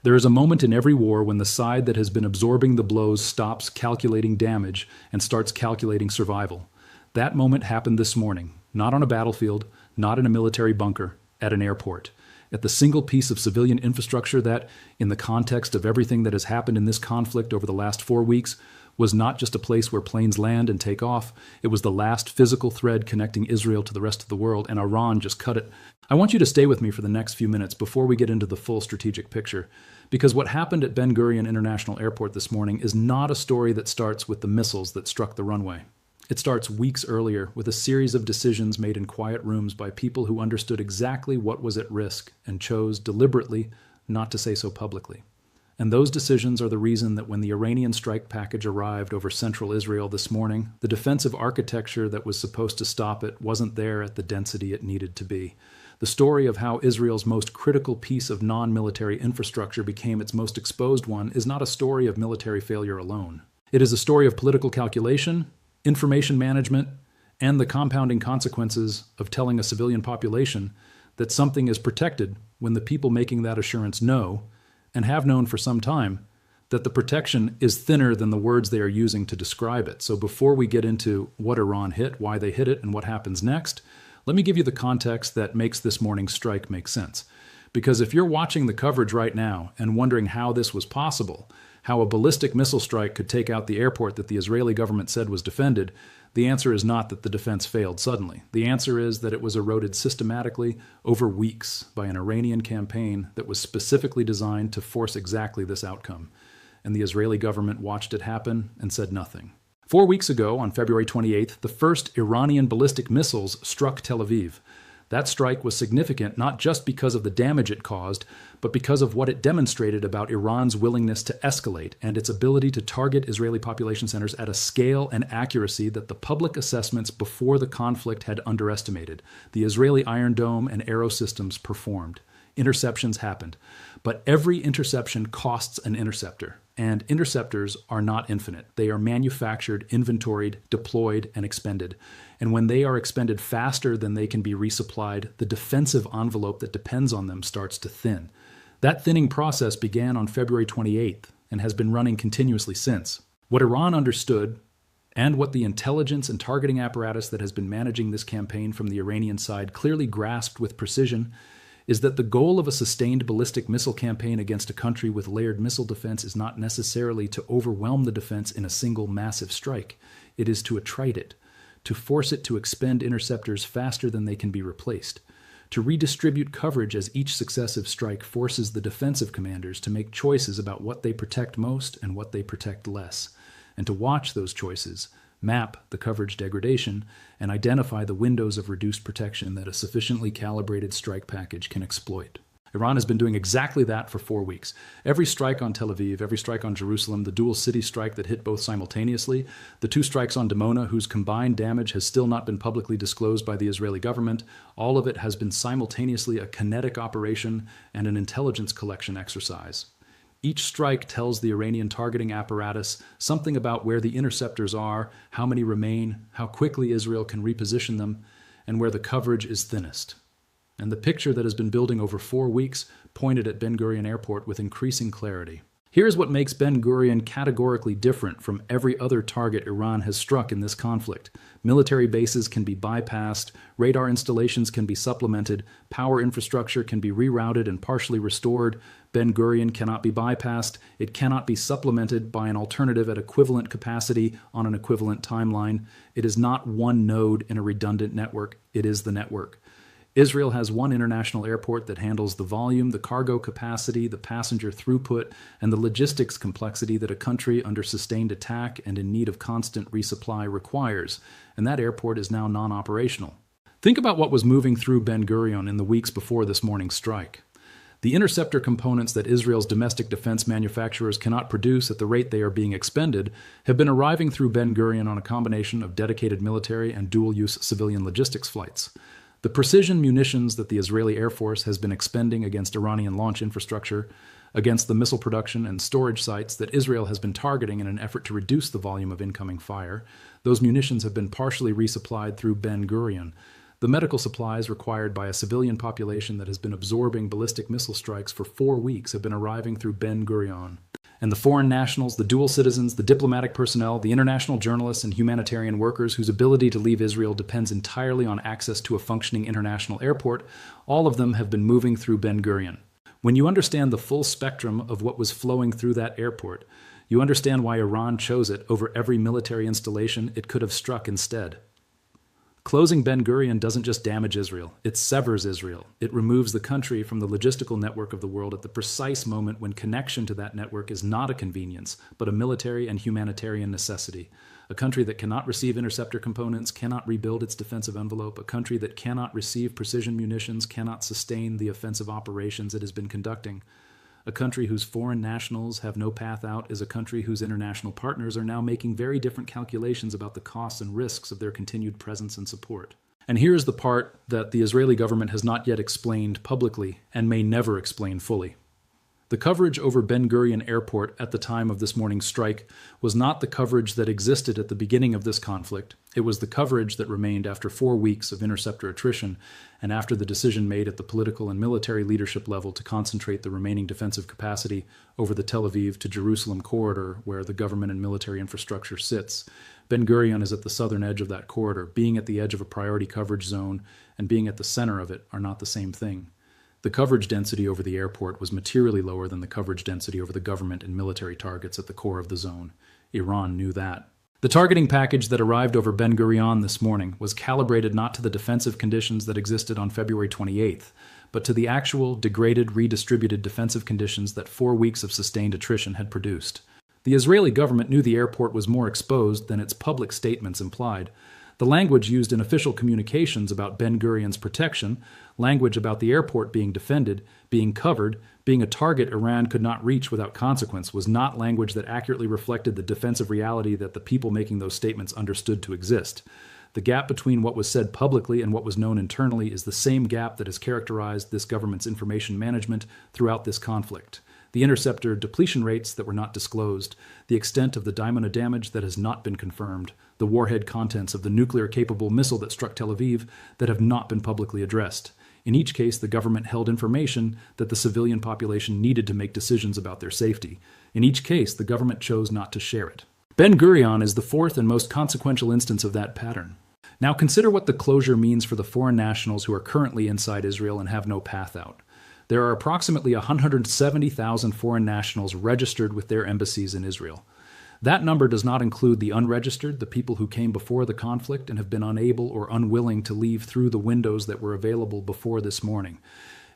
There is a moment in every war when the side that has been absorbing the blows stops calculating damage and starts calculating survival. That moment happened this morning, not on a battlefield, not in a military bunker, at an airport. At the single piece of civilian infrastructure that, in the context of everything that has happened in this conflict over the last 4 weeks, was not just a place where planes land and take off. It was the last physical thread connecting Israel to the rest of the world, and Iran just cut it. I want you to stay with me for the next few minutes before we get into the full strategic picture, because what happened at Ben Gurion International Airport this morning is not a story that starts with the missiles that struck the runway. It starts weeks earlier with a series of decisions made in quiet rooms by people who understood exactly what was at risk and chose deliberately not to say so publicly. And those decisions are the reason that when the Iranian strike package arrived over central Israel this morning, the defensive architecture that was supposed to stop it wasn't there at the density it needed to be. The story of how Israel's most critical piece of non-military infrastructure became its most exposed one is not a story of military failure alone. It is a story of political calculation, information management, and the compounding consequences of telling a civilian population that something is protected when the people making that assurance know, and have known for some time, that the protection is thinner than the words they are using to describe it. So before we get into what Iran hit, why they hit it, and what happens next, let me give you the context that makes this morning's strike make sense. Because if you're watching the coverage right now and wondering how this was possible, how a ballistic missile strike could take out the airport that the Israeli government said was defended, the answer is not that the defense failed suddenly. The answer is that it was eroded systematically over weeks by an Iranian campaign that was specifically designed to force exactly this outcome. And the Israeli government watched it happen and said nothing. 4 weeks ago, on February 28th, the first Iranian ballistic missiles struck Tel Aviv. That strike was significant not just because of the damage it caused, but because of what it demonstrated about Iran's willingness to escalate and its ability to target Israeli population centers at a scale and accuracy that the public assessments before the conflict had underestimated. The Israeli Iron Dome and Arrow systems performed. Interceptions happened. But every interception costs an interceptor, and interceptors are not infinite. They are manufactured, inventoried, deployed, and expended. And when they are expended faster than they can be resupplied, the defensive envelope that depends on them starts to thin. That thinning process began on February 28th and has been running continuously since. What Iran understood, and what the intelligence and targeting apparatus that has been managing this campaign from the Iranian side clearly grasped with precision, is that the goal of a sustained ballistic missile campaign against a country with layered missile defense is not necessarily to overwhelm the defense in a single massive strike. It is to attrite it, to force it to expend interceptors faster than they can be replaced, to redistribute coverage as each successive strike forces the defensive commanders to make choices about what they protect most and what they protect less, and to watch those choices, map the coverage degradation, and identify the windows of reduced protection that a sufficiently calibrated strike package can exploit. Iran has been doing exactly that for 4 weeks. Every strike on Tel Aviv, every strike on Jerusalem, the dual city strike that hit both simultaneously, the 2 strikes on Dimona, whose combined damage has still not been publicly disclosed by the Israeli government, all of it has been simultaneously a kinetic operation and an intelligence collection exercise. Each strike tells the Iranian targeting apparatus something about where the interceptors are, how many remain, how quickly Israel can reposition them, and where the coverage is thinnest. And the picture that has been building over 4 weeks pointed at Ben Gurion Airport with increasing clarity. Here's what makes Ben Gurion categorically different from every other target Iran has struck in this conflict. Military bases can be bypassed, radar installations can be supplemented, power infrastructure can be rerouted and partially restored. Ben Gurion cannot be bypassed. It cannot be supplemented by an alternative at equivalent capacity on an equivalent timeline. It is not one node in a redundant network. It is the network. Israel has one international airport that handles the volume, the cargo capacity, the passenger throughput, and the logistics complexity that a country under sustained attack and in need of constant resupply requires, and that airport is now non-operational. Think about what was moving through Ben Gurion in the weeks before this morning's strike. The interceptor components that Israel's domestic defense manufacturers cannot produce at the rate they are being expended have been arriving through Ben Gurion on a combination of dedicated military and dual-use civilian logistics flights. The precision munitions that the Israeli Air Force has been expending against Iranian launch infrastructure, against the missile production and storage sites that Israel has been targeting in an effort to reduce the volume of incoming fire, those munitions have been partially resupplied through Ben Gurion. The medical supplies required by a civilian population that has been absorbing ballistic missile strikes for 4 weeks have been arriving through Ben Gurion. And the foreign nationals, the dual citizens, the diplomatic personnel, the international journalists and humanitarian workers whose ability to leave Israel depends entirely on access to a functioning international airport, all of them have been moving through Ben Gurion. When you understand the full spectrum of what was flowing through that airport, you understand why Iran chose it over every military installation it could have struck instead. Closing Ben Gurion doesn't just damage Israel, it severs Israel. It removes the country from the logistical network of the world at the precise moment when connection to that network is not a convenience, but a military and humanitarian necessity. A country that cannot receive interceptor components cannot rebuild its defensive envelope. A country that cannot receive precision munitions cannot sustain the offensive operations it has been conducting. A country whose foreign nationals have no path out is a country whose international partners are now making very different calculations about the costs and risks of their continued presence and support. And here's the part that the Israeli government has not yet explained publicly and may never explain fully. The coverage over Ben Gurion Airport at the time of this morning's strike was not the coverage that existed at the beginning of this conflict. It was the coverage that remained after 4 weeks of interceptor attrition and after the decision made at the political and military leadership level to concentrate the remaining defensive capacity over the Tel Aviv to Jerusalem corridor where the government and military infrastructure sits. Ben Gurion is at the southern edge of that corridor. Being at the edge of a priority coverage zone and being at the center of it are not the same thing. The coverage density over the airport was materially lower than the coverage density over the government and military targets at the core of the zone. Iran knew that. The targeting package that arrived over Ben Gurion this morning was calibrated not to the defensive conditions that existed on February 28th, but to the actual, degraded, redistributed defensive conditions that 4 weeks of sustained attrition had produced. The Israeli government knew the airport was more exposed than its public statements implied. The language used in official communications about Ben Gurion's protection, language about the airport being defended, being covered, being a target Iran could not reach without consequence, was not language that accurately reflected the defensive reality that the people making those statements understood to exist. The gap between what was said publicly and what was known internally is the same gap that has characterized this government's information management throughout this conflict. The interceptor depletion rates that were not disclosed, the extent of the diamond damage that has not been confirmed, the warhead contents of the nuclear-capable missile that struck Tel Aviv that have not been publicly addressed. In each case, the government held information that the civilian population needed to make decisions about their safety. In each case, the government chose not to share it. Ben Gurion is the fourth and most consequential instance of that pattern. Now consider what the closure means for the foreign nationals who are currently inside Israel and have no path out. There are approximately 170,000 foreign nationals registered with their embassies in Israel. That number does not include the unregistered, the people who came before the conflict and have been unable or unwilling to leave through the windows that were available before this morning.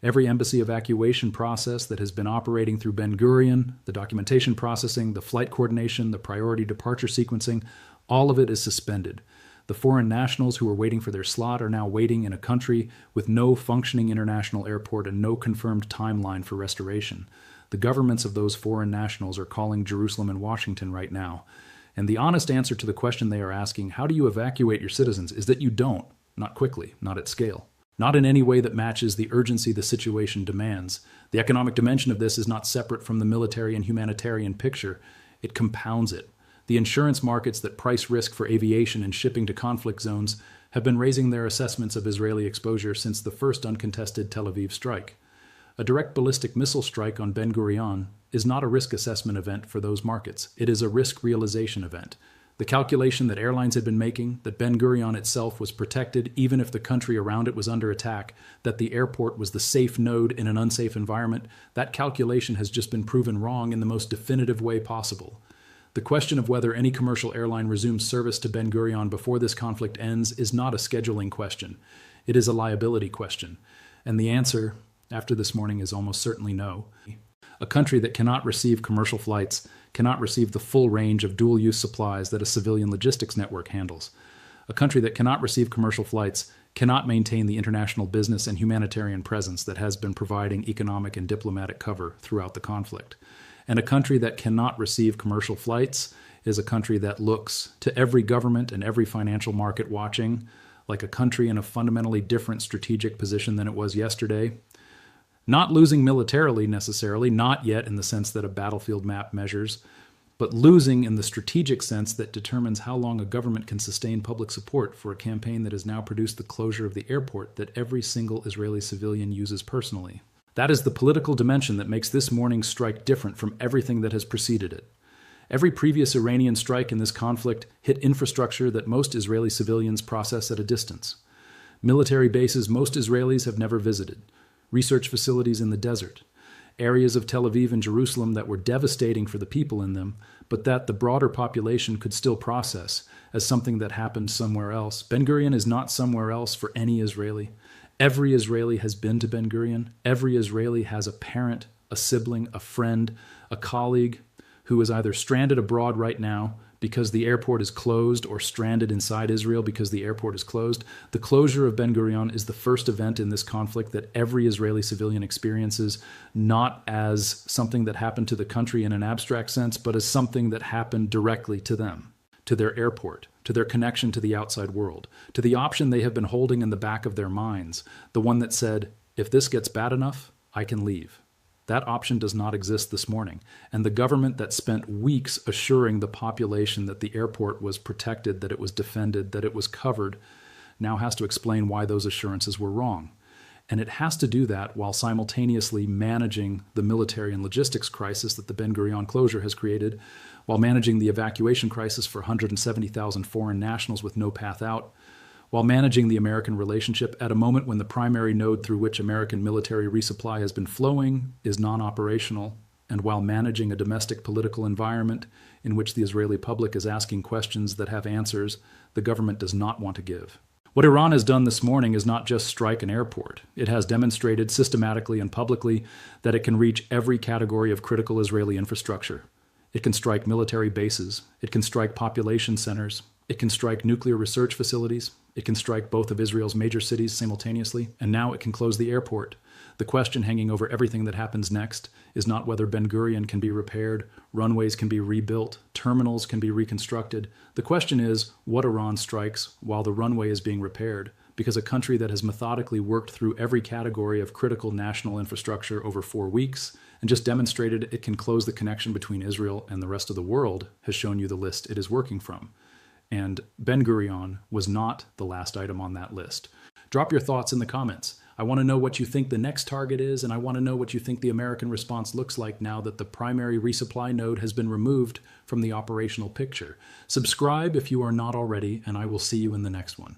Every embassy evacuation process that has been operating through Ben Gurion, the documentation processing, the flight coordination, the priority departure sequencing, all of it is suspended. The foreign nationals who are waiting for their slot are now waiting in a country with no functioning international airport and no confirmed timeline for restoration. The governments of those foreign nationals are calling Jerusalem and Washington right now. And the honest answer to the question they are asking, how do you evacuate your citizens, is that you don't. Not quickly, not at scale. Not in any way that matches the urgency the situation demands. The economic dimension of this is not separate from the military and humanitarian picture. It compounds it. The insurance markets that price risk for aviation and shipping to conflict zones have been raising their assessments of Israeli exposure since the first uncontested Tel Aviv strike. A direct ballistic missile strike on Ben Gurion is not a risk assessment event for those markets. It is a risk realization event. The calculation that airlines had been making, that Ben Gurion itself was protected even if the country around it was under attack, that the airport was the safe node in an unsafe environment, that calculation has just been proven wrong in the most definitive way possible. The question of whether any commercial airline resumes service to Ben Gurion before this conflict ends is not a scheduling question. It is a liability question. And the answer, after this morning, is almost certainly no. A country that cannot receive commercial flights cannot receive the full range of dual-use supplies that a civilian logistics network handles. A country that cannot receive commercial flights cannot maintain the international business and humanitarian presence that has been providing economic and diplomatic cover throughout the conflict. And a country that cannot receive commercial flights is a country that looks to every government and every financial market watching like a country in a fundamentally different strategic position than it was yesterday. Not losing militarily necessarily, not yet in the sense that a battlefield map measures, but losing in the strategic sense that determines how long a government can sustain public support for a campaign that has now produced the closure of the airport that every single Israeli civilian uses personally. That is the political dimension that makes this morning's strike different from everything that has preceded it. Every previous Iranian strike in this conflict hit infrastructure that most Israeli civilians process at a distance. Military bases most Israelis have never visited, research facilities in the desert, areas of Tel Aviv and Jerusalem that were devastating for the people in them, but that the broader population could still process as something that happened somewhere else. Ben Gurion is not somewhere else for any Israeli. Every Israeli has been to Ben Gurion. Every Israeli has a parent, a sibling, a friend, a colleague who is either stranded abroad right now because the airport is closed or stranded inside Israel because the airport is closed. The closure of Ben Gurion is the first event in this conflict that every Israeli civilian experiences, not as something that happened to the country in an abstract sense, but as something that happened directly to them, to their airport, to their connection to the outside world, to the option they have been holding in the back of their minds, the one that said, if this gets bad enough, I can leave. That option does not exist this morning, and the government that spent weeks assuring the population that the airport was protected, that it was defended, that it was covered, now has to explain why those assurances were wrong. And it has to do that while simultaneously managing the military and logistics crisis that the Ben Gurion closure has created, while managing the evacuation crisis for 170,000 foreign nationals with no path out, while managing the American relationship at a moment when the primary node through which American military resupply has been flowing is non-operational, and while managing a domestic political environment in which the Israeli public is asking questions that have answers the government does not want to give. What Iran has done this morning is not just strike an airport. It has demonstrated systematically and publicly that it can reach every category of critical Israeli infrastructure. It can strike military bases. It can strike population centers. It can strike nuclear research facilities. It can strike both of Israel's major cities simultaneously, and now it can close the airport. The question hanging over everything that happens next is not whether Ben Gurion can be repaired, runways can be rebuilt, terminals can be reconstructed. The question is what Iran strikes while the runway is being repaired, because a country that has methodically worked through every category of critical national infrastructure over 4 weeks and just demonstrated it can close the connection between Israel and the rest of the world has shown you the list it is working from. And Ben Gurion was not the last item on that list. Drop your thoughts in the comments. I want to know what you think the next target is, and I want to know what you think the American response looks like now that the primary resupply node has been removed from the operational picture. Subscribe if you are not already, and I will see you in the next one.